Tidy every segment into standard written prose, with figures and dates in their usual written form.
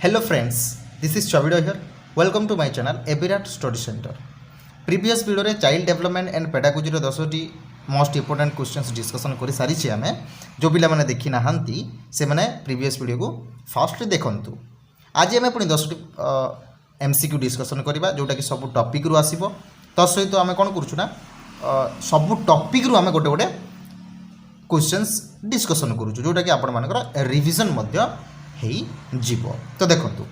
Hello friends, this is Chavido here. Welcome to my channel Ebirat Study Center. Previous video रे child development and pedagogy रो 10टी most important questions discussion करि सारी छी हमें जो पिला माने देखि नाहंती से माने प्रीवियस वीडियो को फास्टली देखंतु. आज हमें पुनी 10टी एमसीक्यू डिस्कशन करबा जोटा कि सब टॉपिक रु आसीबो. त सहित हमें कोन करछु ना सब टॉपिक रु हमें गोटे गोटे क्वेश्चंस डिस्कशन करूछु जोटा कि आपण मानकर रिवीजन मध्य हेई जीवो. तो देखंतु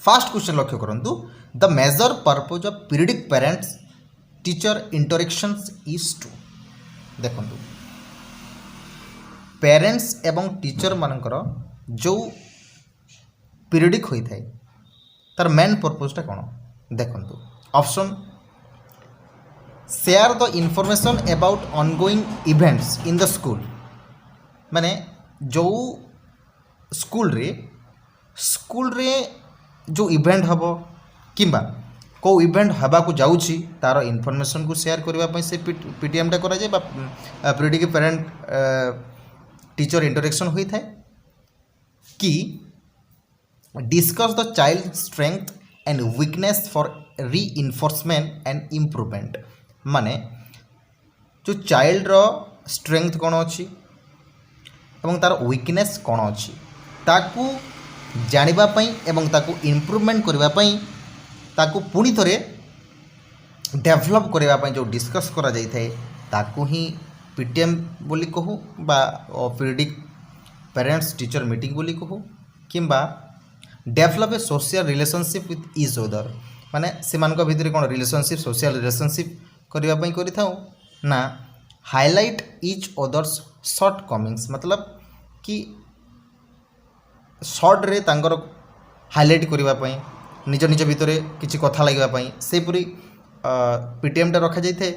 फर्स्ट क्वेश्चन लक्ष्य करंतु the major purpose of periodic parents teacher interactions is to. देखंतु पेरेंट्स एवं टीचर मानकर जो पीरियडिक होई थाए तार मेन पर्पजटा कोन. देखंतु option share the information about ongoing events in the school. माने जो स्कूल रे जो इवेंट हम किंबा को इवेंट हवा को जाउछि तार इनफॉरमेशन को शेयर करबा से पीटीएम टा करा जाय बा पीरियडिक पेरेंट टीचर इंटरेक्शन होई थाए कि discuss the child strength and weakness for reinforcement and improvement. माने जो चाइल्ड रो स्ट्रेंथ कोन अछि एवं तार वीकनेस कोन अछि ताकू जानिबा पई एवं ताकू इम्प्रूवमेंट करबा पई ताकू पुनी थरे डेवलप करबा पई जो डिस्कस करा जाई थाए ताकू ही पीटीएम बोली कहू बा पीरियडिक पेरेंट्स टीचर मीटिंग बोली कहू किंबा develop a social relationship with each other. माने सेमानक भितर कोन रिलेशनशिप सोशल रिलेशनशिप करबा पई करि थाउ ना highlight each others shortcomings. मतलब कि शॉर्ट रे तांगर हाईलाइट करबा पई निज निज भितर किछि कथा लागबा पई से पूरी पीटीएम टा रखा जाई थे.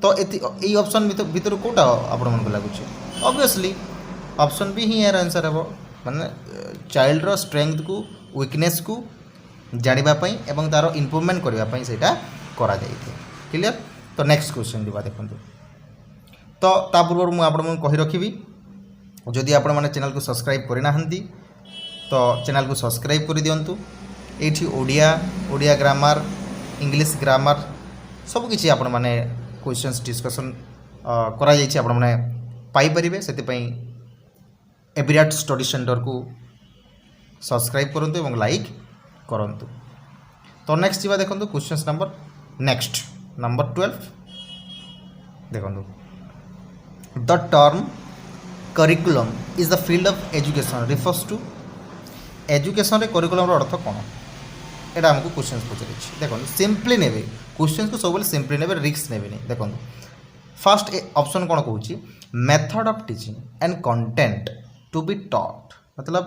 तो एई ऑप्शन भितर कोटा आपण मन को लागुछि ऑब्वियसली ऑप्शन बी ही यार आंसर हेबो. माने चाइल्ड रो स्ट्रेंथ को वीकनेस को जानिबा पई एवं तारो इंप्रूवमेंट करबा पई सेटा करा जाई थे. क्लियर. तो नेक्स्ट क्वेश्चन दिबा देखंतु. तो ता पूर्व मु आपण मन कहि रखिबी जदि आपण माने चैनल को सब्सक्राइब करि नाहंती तो चैनल को सब्सक्राइब करि दियंतु. एठी ओडिया ग्रामर इंग्लिश ग्रामर सब किछि आपण माने क्वेश्चंस डिस्कशन करा जाई छि आपण माने पाई परिबे. सेति पई एबिराट स्टडी सेंटर को सब्सक्राइब करंतु एवं लाइक करंतु. तो नेक्स्ट जीवा देखंतु क्वेश्चंस नंबर 12 देखंतु. The term curriculum is the field of education refers to. Education रे करिकुलम रो अर्थ कोन एटा हमको क्वेश्चन पचरे छी. देखंतु सिंपली नेबे क्वेश्चन को सब सिंपली नेबे रिस्क नेबे नहीं. देखंतु फर्स्ट ऑप्शन कोन कहूची method of teaching and content to be taught. मतलब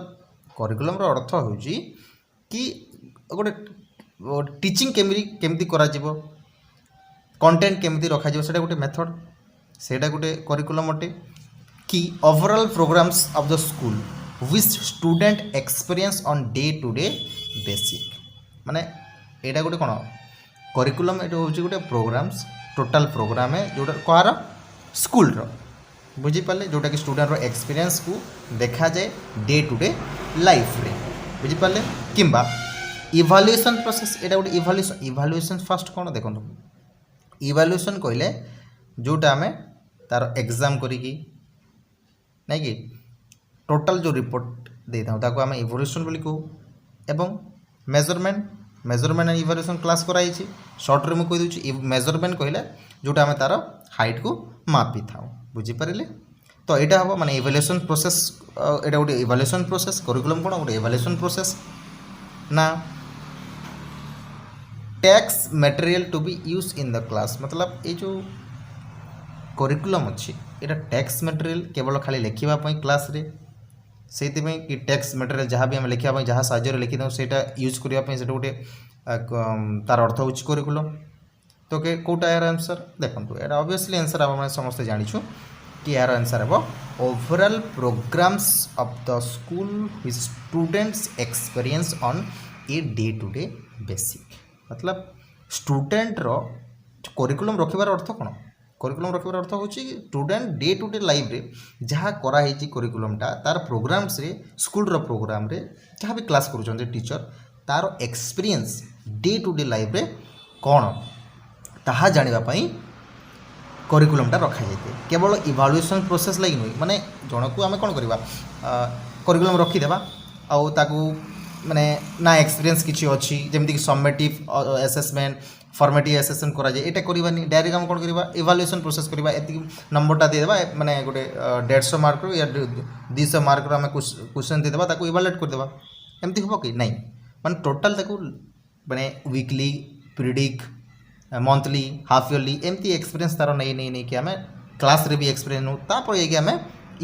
करिकुलम रो अर्थ होची कि गोटे टीचिंग केमती करा जिवो कंटेंट केमती रखा जिवो सेटा गोटे मेथड सेटा गोटे करिकुलम अटे कि overall programs of the school which student experience on day to day basic. माने एटा गोटे कोन करिकुलम एटा होची गोटे प्रोग्राम्स टोटल प्रोग्राम है जोटा कहार स्कूल रो बुझी पाले जोटा कि स्टूडेंट रो एक्सपीरियंस को देखा जाए डे टू डे लाइफ रे बुझी पाले. किंबा इवैल्यूएशन प्रोसेस एटा गोटे इवैल्यूएशन फर्स्ट कोन देखंतु इवैल्यूएशन कहले जोटा हमें तार एग्जाम करिकी नहीं कि टोटल जो रिपोर्ट दे था ताको आम इवोल्यूशन बोली कहू एवं मेजरमेंट एंड इवोल्यूशन क्लास कराई शॉर्ट रे मुझे कही मेजरमेंट कहले जोटा आम तार हाइट को मापी था बुझीपारे. तो यहाँ हम माने इवोल्यूशन प्रोसेस एटा गोटे इवोल्यूशन प्रोसेस करिकुलम कोन गोटे इवोल्यूशन प्रोसेस ना text material to be use in the class. मतलब ये जो करिकुलम अच्छी एटा टेक्स्ट मटेरियल केवल खाली लिखा क्लास रे से कि टेक्स्ट मटेरियल जहाँ भी आम लिखा जहाँ साहाଯ୍ୟ लिखी दूँ से यूज करने से गोटे तार अर्थ हो करिकुलम. तो कौटा यार आंसर देखो यार ऑब्वियसली आंसर आप समस्त जानिछु कि यार आंसर है overall programs of the school with students experience on a day to day basic. मतलब स्टूडेंट रो करिकुलम रखिबार अर्थ कौन करिकुलम रखिबार अर्थ होची student day to day life रे जहाँ कराई करिकुलमटा तार प्रोग्राम्स रे स्कूल रो प्रोग्राम रे जहाँ भी क्लास करूछन टीचर तार experience day to day life रे कौन ताहा जानिबा पई करिकुलमटा रखा जाए केवल इवालुएसन प्रोसेस लगी नुह माने जनकू आम कौन करवा करिकुलम रखीदेवा आउ ताकू माने ना एक्सपीरियंस किसी अच्छी जमीक समेटिव एसेसमेंट फॉर्मेटिव एसेसमेंट करा जाए एटा करवानी डायरेक्ट आम कौन करवा इवालुएसन प्रोसेस करवा एति नंबरटा देदेबा माने गोटे 150 मार्क या 200 मार्क आम क्वेश्चन देदेबा ताकू इवालुएट करदेबा एमती हम कि नहीं माने टोटाल ताकू माने weekly periodic monthly half yearly एमती एक्सपीरियंस तार नहीं नहीं नहीं कि आम क्लास रे भी एक्सपीरियंस हो तापर ये आम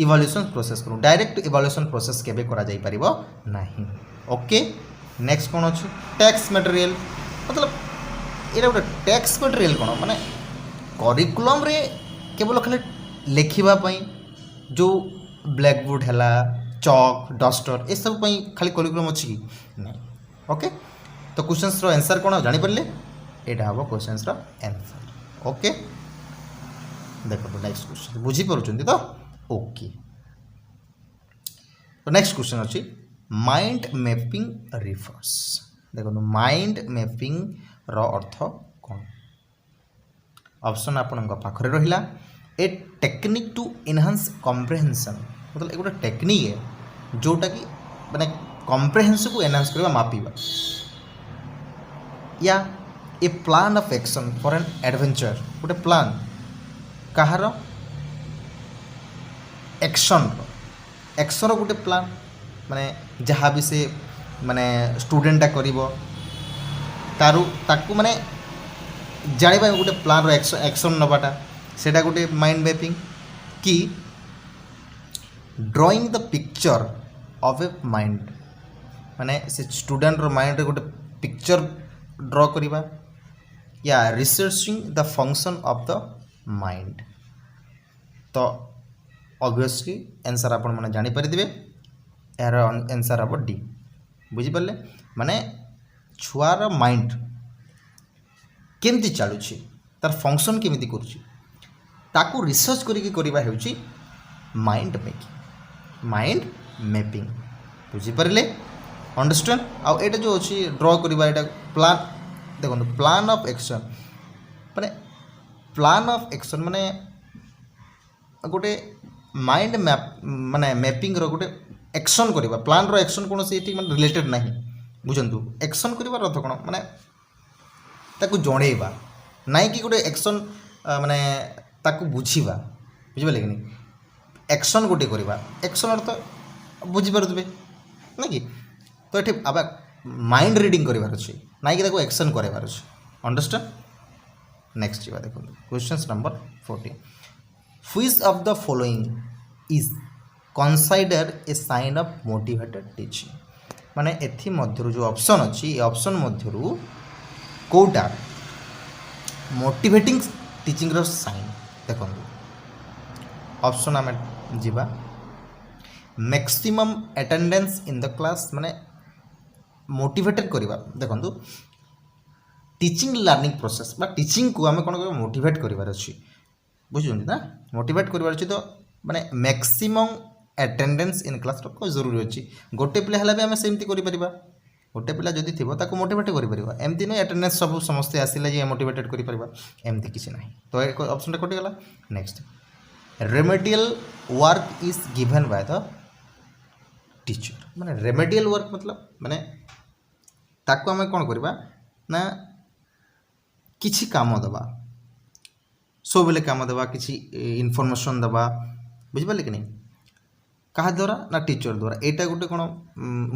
इवालुएसन प्रोसेस करूँ डायरेक्ट इवालुएसन प्रोसेस केबे करा जाई परिबो नहीं। ओके नेक्स्ट कौन अच्छी टैक्स मटेरियल मतलब ये गोटे टैक्स मटेरियल कौन माने करिकुलम रे केवल खाली लिखापी जो ब्लैकबोर्ड है चॉक डस्टर ये सब खाली करिकुलम अच्छी कि नहीं। ओके तो क्वेश्चंस रो आंसर कौन जानीपारे यहाँ हम क्वेश्चंस रो आंसर। ओके देखो नेक्स्ट क्वेश्चन बुझीपार तो ओके तो नेक्स्ट क्वेश्चन अच्छी माइंड मैपिंग रिफर्स देखो माइंड मैपिंग रो अर्थ कौन ऑप्शन आपण पाखरे रहिला a technique to enhance comprehension मतलब एक गोटे टेक्निक है जोटा कि माने कॉम्प्रिहेंशन को एनहांस करबा मापिबा या a plan of action for an adventure गोटे प्लान कहार एक्शन एक्शन गोटे प्लान माने जहाँ भी से माने स्टूडेंटा करिवो तारु ताकू माने जानिबा गोटे प्लान रो एक्शन नबाटा सेटा गोटे माइंड मैपिंग कि drawing the picture of a mind माने से स्टूडेंट रो माइंड रे गोटे पिक्चर ड्रॉ करिबा या researching the function of the mind तो ऑब्वियसली आंसर आपण माने जानि परिदिबे यार आंसर हम डी बुझीपारे माने छुआर माइंड केमती चलुची तार फंक्शन केमिति करुची ताकू रिसर्च करिके करबा हेउची माइंड मेकिंग माइंड मैपिंग बुझीपारे अंडरस्टैंड आउ एटा जो अच्छी ड्रॉ करबा एटा प्लान देखो प्लान ऑफ एक्शन माने प्लान ऑफ एक्शन माने गोटे माइंड मैप माने मैपिंग रो गोटे एक्शन करबा प्लान रो एक्शन कौन से माने रिलेटेड नहीं बुझंतु एक्शन करबार अर्थ कौन माने ताकू जणेबा नाई कि गोटे एक्शन माने ताकू बुझीबा बुझिबाले कि नहीं एक्शन गोटे करबा एक्शन अर्थ बुझी पारुतबे ना कि तो ये अब माइंड रीडिंग करबार अछि नाई कि ताकू एक्शन करबार अछि अंडरस्टैंड। नेक्स्ट जीवा देखो question number 14 which of the following is consider a sign of motivated teaching माने एथि मध्यरु जो ऑप्शन अछि ए ऑप्शन मध्यरु कोटा मोटिवेटिंग टीचिंग रो साइन देखो ऑप्शन आम जीवा maximum attendance in the class माने मोटिवेटेड करवा देखो टीचिंग लर्निंग प्रोसेस बा टीचिंग को आम कौन कर मोटिवेट करार अच्छी बुझुं ना मोटिवेट करार अच्छी तो माने मैक्सिमम अटेंडेंस इन क्लास रखा जरूरी अच्छी गोटे पिला है आम सेमती कर गोटे पिला जदि थी ताको मोटिवेट कर एमती नहीं अटेंडेंस सब समस्ते आसिला जे मोटिवेटेड करमती किसी ना तो ऑप्शन कटिगला। Next remedial work is given by the teacher माने रेमेडियल वर्क मतलब माने ताको आम कौन करवा ना किसी काम दबा सब बेले काम दबा किसी इनफॉरमेशन दबा बुझिपारे कि नहीं कहा द्वारा ना टीचर द्वारा एटा गोटे कौन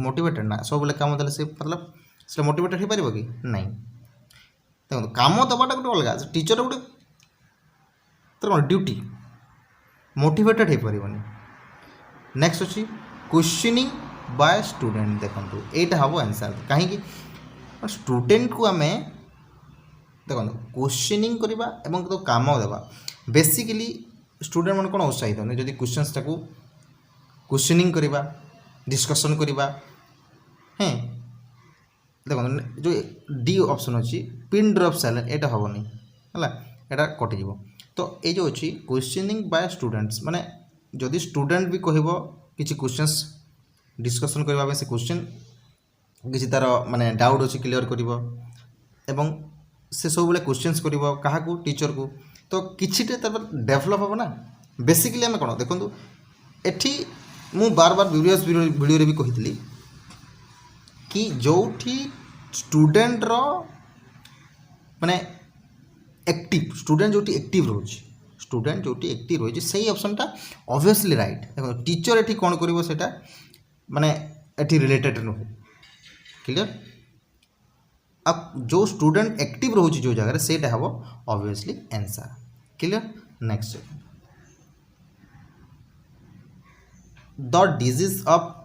मोटिवेटेड ना सब बेले काम देले से मतलब से मोटिवेटेड हो पार कि नहीं देखो काम दबाटा गोटे अलग टीचर गोटे तो कौन ड्यूटी मोटिवेटेड हो पारनी। नेक्स्ट अच्छी क्वेश्चनिंग बाय स्टूडेंट देखो यहाँ हम आंसर कहीं स्टूडेंट को आम देखो क्वेश्चनिंग करवा एवं तो काम देवा बेसिकली स्टूडेंट मन कौन उत्साहित होने जदि क्वेश्चंस टाको क्वेश्चनिंग करवा डिस्कशन करवा हैं देखो जो डी ऑप्शन अच्छी पिन ड्रॉप साइलेंट एटा हेनी है एटा कटिज तो ये जो अच्छी क्वेश्चनिंग बाय स्टूडेंट्स माने जदि स्टूडेंट भी कहब किसी क्वेश्चंस डिस्कशन करने से क्वेश्चन किसी तार माने डाउट अच्छी क्लियर कर से सब बेले क्वेश्चंस कर क्या टीचर को तो किछिटे डेभलप हम ना बेसिकली आम कौन देखो एठी मु बार बार प्रीवियस वीडियो भी कही कि जो स्टूडेंट रो माने एक्टिव स्टूडेंट जो एक्टिव रोचे स्टूडेंट जो एक्टिव रोचे से ऑप्शनटा ऑब्वियसली राइट देखो टीचर एठी कौन करिवो सेटा माने एठी रिलेटेड नुहे क्लियर अब जो स्टूडेंट एक्टिव रोचे जो जगह सेटा हबो obviously answer clear next the disease of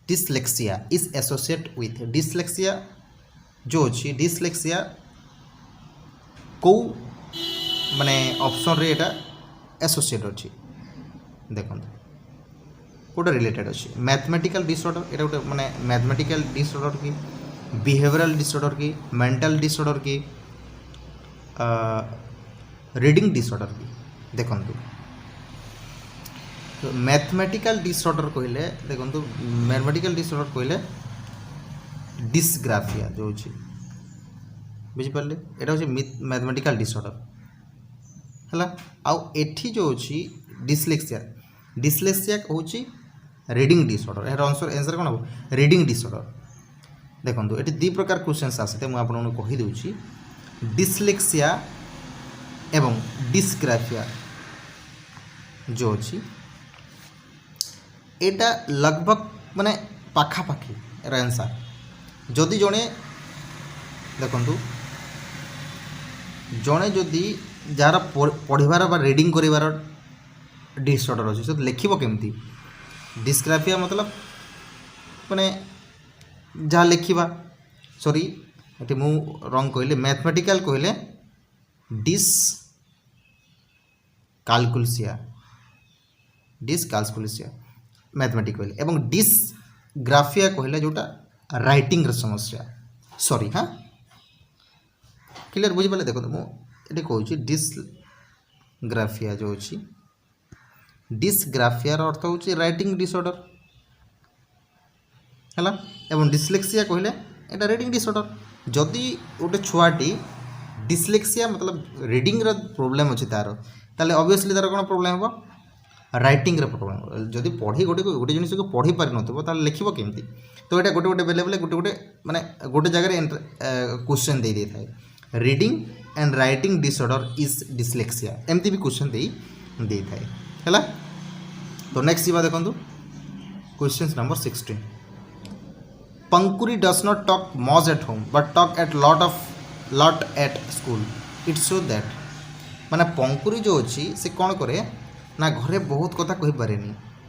dyslexia is associate with dyslexia जो अच्छी डिसलेक्सिया कौ माने ऑप्शन रे एटा एसोसिएट अच्छी देखो गोटे रिलेटेड अच्छी मैथमेटिकल डिसऑर्डर एटा गोटे माने मैथमेटिकल डिसऑर्डर की बिहेवियरल डिसऑर्डर की मेंटल डिसऑर्डर की रीडिंग डिसऑर्डर की देखो तो मैथमेटिकल डिसऑर्डर कहले देखो मैथमेटिकल डिसऑर्डर कहले डिस्ग्राफिया जो अच्छी बुझिपारे यहाँ हूँ मैथमेटिकल डिसऑर्डर है आउ एठी जो अच्छी डिसलेक्सिया डिसलेक्सिया हूँ रीडिंग डिसऑर्डर यार आंसर कौन हम रीडिंग डिसऑर्डर देखो ये दी प्रकार क्वेश्चन आसते मुझे आपको कहीदे डिसलेक्सिया एवं डिस्ग्राफिया जो अच्छी एटा लगभग माने पाखापाखी आंसर जदि जड़े देखु जड़े जदि जार पढ़ार रीडिंग कर डिसऑर्डर अच्छे तो लिखब केमती डिस्ग्राफिया मतलब माने जहाँ लिखा सॉरी ये मु रंग कहले मैथमेटिकल कहले डिस काल्कुलसिया मैथमेटिक कहले एवं डिस्ग्राफिया कहले जोटा राइटिंग समस्या सॉरी हाँ क्लियर बुझिपारे देखो मुझे कहूँ डिस्ग्राफिया जो अच्छी डिस्ग्राफियार अर्थ हूँ राइटिंग डिसऑर्डर है एवं डिसलेक्सिया कहले यहाँ रीडिंग डिसऑर्डर जदि गोटे छुआटी डिसलेक्सिया मतलब रीडिंग प्रोब्लेम अच्छे तार ताले ऑब्वियसली तार कौन प्रोब्लेम हम राइटिंग प्रोब्लेम जदि पढ़ी गोटे जिनिस को पढ़ी पारि न लिखब केमती तो ये गोटे गोटे बेले बेले गोटे गोटे माने गोटे जगह क्वेश्चन दे था reading and writing disorder is dyslexia एमती भी क्वेश्चन दे थाए है तो नेक्स्ट जीवा देखो question number 16 Pankuri does not talk much at home but talk a lot at school it's show that माने पंकुरी जो अच्छी से कौन करे ना घरे बहुत कथा कही पारे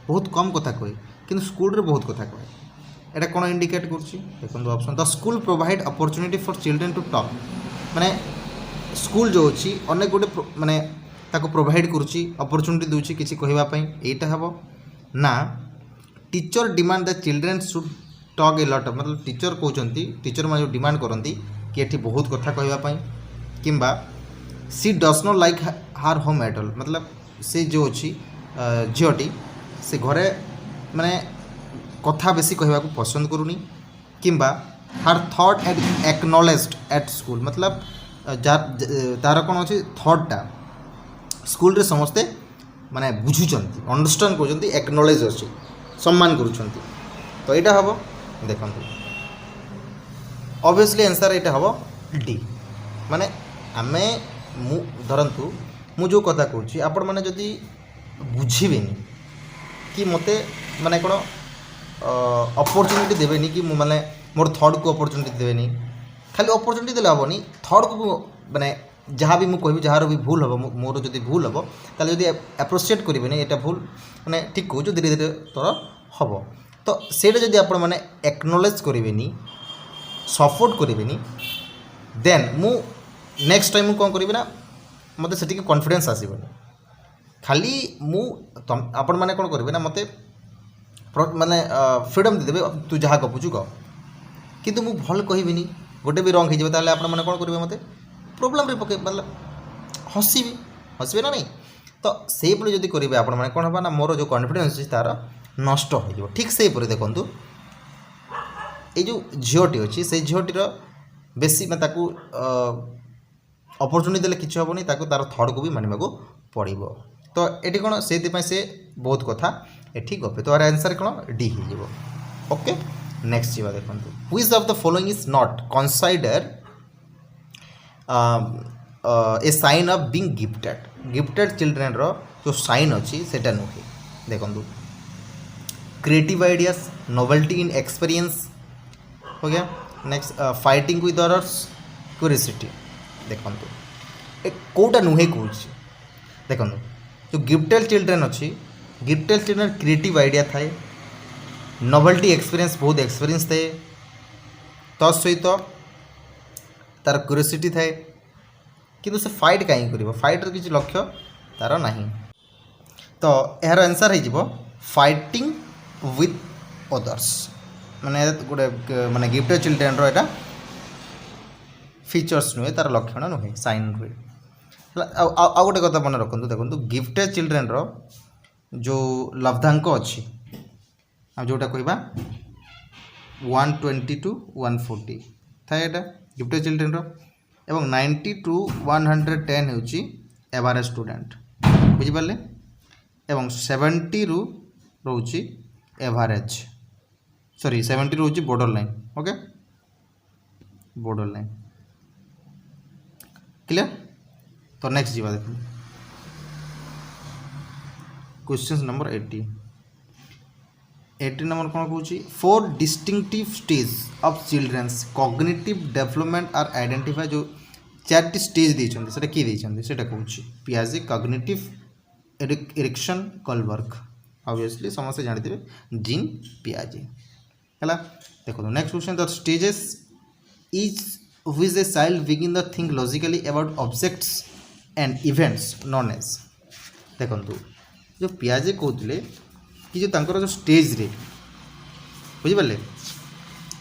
बहुत कम कथा कहे कि स्कूल रे बहुत कथा कहे एटा कौन इंडिकेट कर option the school provide opportunity for children to talk माने स्कूल जो अच्छी अनेक गोटे माने ताको प्रोवाइड करुच्ची अपॉर्चुनिटी दूची किसी कहवाई यहीटा हम ना teacher demand the children should talk a lot मतलब टीचर कहते टीचर मैंने जो डिमांड करती कि ये बहुत कथा कहवाई किंबा सी डज नॉट लाइक हार होम एट ऑल मतलब से जो अच्छी झीटी से घरे माने कथा बेसी कहवा पसंद करूनी किंबा हार thought at acknowledged at school मतलब तार कौन अच्छे थॉटटा स्कूल रे समस्ते माने बुझुचंती अंडरस्टैंड कर एक्नॉलेज अच्छी सम्मान करुँच तो यहाँ हम देखो ऑब्वियसली आंसर यहाँ हम डी माने आमे धरतु मु जो कथा कहूँ आपण मैंने जदि बुझेनि कि मते माने कौन अपॉर्चुनिटी देवेनि कि माने मोर थर्ड को अपॉर्चुनिटी देवेनि खाली अपॉर्चुनिटी देले हेनी थर्ड को माने जहाँ भी मुझे जार भी भूल हम मोर जदि भूल हम ताले जदि एप्रोसिएट करेंगे यहाँ भूल माने ठीक कहूँ धीरे धीरे तोर हम तो सेटा जदि आपण मैंने एक्नॉलेज करेंगे सपोर्ट करेंगे देन मु नेक्स्ट टाइम कौन करी ना मत से कॉन्फिडेंस आसबनी खाली आपण मैंने कौन करेंगे ना मत माने फ्रीडम देदेवे तू जहाँ गपुचु कह किंतु मु भल कहबिनी गोटे भी रंग हो मैंने कौन करेंगे मत प्रोब्लेम रे पके मतलब हसबे हसबे ना नहीं तो से जदि करेंगे आपण मैंने कौन होगा ना मोर जो कॉन्फिडेंस अच्छी तार नष्ट हो ठीक से देखु ये जो झीटी अच्छी से झीटर बेसी मैं ताकू अपरचुनिटी देले किसी हेनी तार थर्ड को भी मानवा को पड़ो तो ये कौन से बहुत कथा ये गपे तो यार आंसर कौन डी हो ओके नेक्स्ट जी देखो which of the following is not consider a sign of being gifted children रो जो साइन अच्छी से नुहे देखो creative ideas novelty in experience हो गया next fighting with others curiosity देखो कौटा नुहे कौन देखो जो गिफ्टेड चिल्ड्रेन अच्छी गिफ्टेड चिल्ड्रेन क्रिएटिव आइडिया थाए नोवेल्टी एक्सपीरियंस बहुत एक्सपीरियंस थाए सहित तार क्यूरियोसिटी थाए किंतु से फाइट कहीं कर फाइटर किसी लक्ष्य तार ना तो यार आंसर हो फाइटिंग विथ अदर्स माने गोटे माने गिफ्टेड चिल्ड्रेन रो एटा फीचर्स नुहे तार लक्षण नुहे साइन नुहे आ गोटे कथा मन रखु देखो गिफ्टेड चिल्ड्रेन रो जो लब्धांक अच्छी आ जोटा कहबा 120 to 140 थाए एटा गिफ्टेड चिल्ड्रेन रो एवं 90 to 110 होची एवरेज स्टूडेंट बुझी पाले एवं 70 रु रोची एवरेज सॉरी 70 रोची border line okay border line clear तो नेक्स्ट जीवा देखो क्वेश्चन नंबर 80 नंबर कौन कौन 4 distinctive stage of children's cognitive development are identify जो 4टी स्टेज देइछन्ते सेटा की देइछन्ते सेटा कहूँ पियाजे कॉग्निटिव एरिक्सन कलबर्ग ऑब्वियसली समस्त जानते जीन पियाजे है देखो next question the stages is which a child begin the think logically about objects and events known as देखो जो पियाजे कहते कि जो तांकर जो स्टेज रे बुझिपारे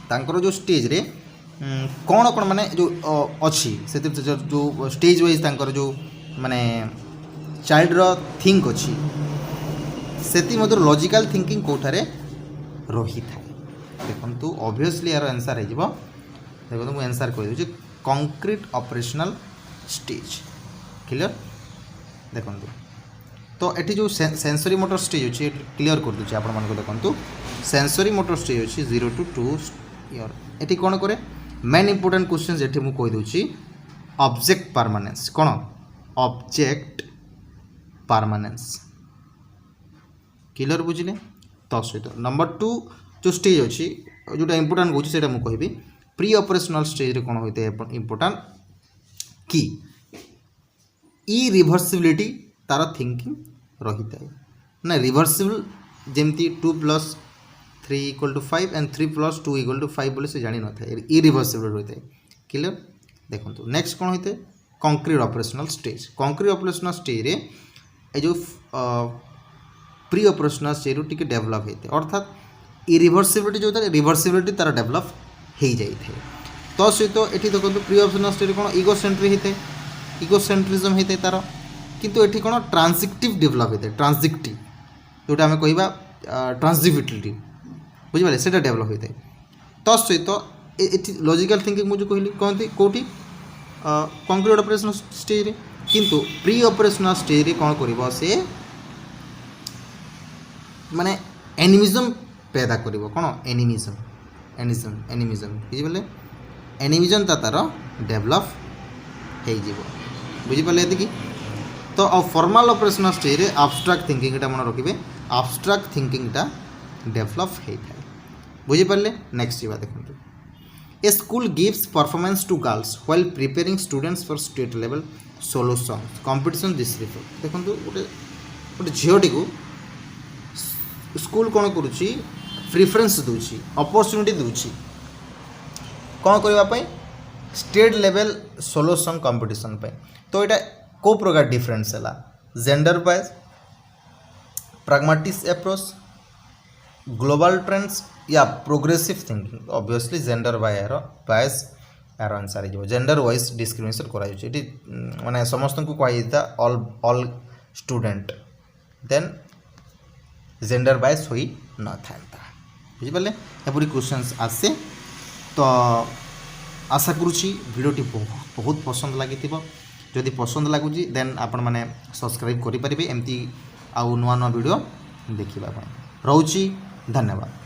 तांकर जो स्टेज रे कौन कौन माने जो अच्छी से जो स्टेज वाइज तांकर जो माने चाइल्ड रो थिंक अच्छी सेति मधुर लॉजिकल थिंकिंग कोठारे रही था देखो ऑब्वियसली यार आंसर हो देखो मुझे आंसर कह दूँ कंक्रीट ऑपरेशनल स्टेज क्लियर देखो तो ये जो सेंसरी मोटर स्टेज अच्छी क्लियर कर दूसरे आपण मानक देखो सेंसरी मोटर स्टेज अच्छी 0 to 2 ईयर ये कौन कै मेन इंपोर्टेंट क्वेश्चन ये मुझे कहीदे ऑब्जेक्ट परमानेंस कौन ऑब्जेक्ट परमानेंस क्लियर बुझिले तो सहित नंबर 2 जो स्टेज अच्छी जोटा इंपोर्टेंट कौन से मुझे कहि प्री ऑपरेशनल स्टेज रे कौन होते हैं इंपोर्टेंट कि इरिवर्सिबिलिटी तार थिंकिंग रही था ना रिवर्सिबल जमती 2 + 3 = 5 एंड 3 + 2 = 5 बोले से जानी न था इरिवर्सिबल रही है क्लियर देखो नेक्स्ट कौन होते कंक्रीट ऑपरेशनल स्टेज रे ए जो प्री ऑपरेशनल स्टेज रो टिके डेवलप होते अर्थात इरिवर्सिबिलिटी जो था रिवर्सिबिलिटी तार डेवलप हो जाए तो सहित ये देखो प्री ऑपरेशनल स्टेज कौन इगोसेंट्री होते इगोसेंट्रिज्म होते तार किंतु ये कौन ट्रांजिटिव डेवलप होते ट्रांजिटिव जोटा आम कह ट्रांजिटिविटी बुझे से डेवलप होता है तो सहित लॉजिकल थिंकिंग मुझे कहली कहते कौटी कंक्रीट ऑपरेशनल स्टेज रे किंतु प्री ऑपरेशनल स्टेज रे कौन कर से माने एनिमिज्म पैदा कर कौन एनिमिज्म बुझे एनिमिज्म तार डेवलप हो बुझिपारे ये तो फॉर्मल ऑपरेशनल स्टेज रे एब्स्ट्रैक्ट थिंकिंग मन रखिए एब्स्ट्रैक्ट थिंकिंग डेवलप होता है बुझिपारे नेक्स्ट जीवा देखो a school gives performance to girls while preparing students for state level solo song competition this report देखो गोटे गोटे झीटी को स्कूल कौन करुच्ची प्रिफरेंस दूची अपॉर्चुनिटी दूची कौन करने state level solo song competition तो यहाँ को प्रकार डिफरेंस है gender wise pragmatic approach global trends या progressive thinking obviously gender wise यार आंसर हो जेंडर वाइज डिस्क्रिमिनेशन कराई माने समस्त को कहुता all student then gender wise हो न था बुझिपारे एपरी क्वेश्चंस आसे तो आशा करुँची भिडियोटी बहुत पसंद लगी जदि पसंद लगुच देन आपण मैंने सब्सक्राइब करेंगे एमती आउ नुआ नुआ वीडियो देखा रोची धन्यवाद।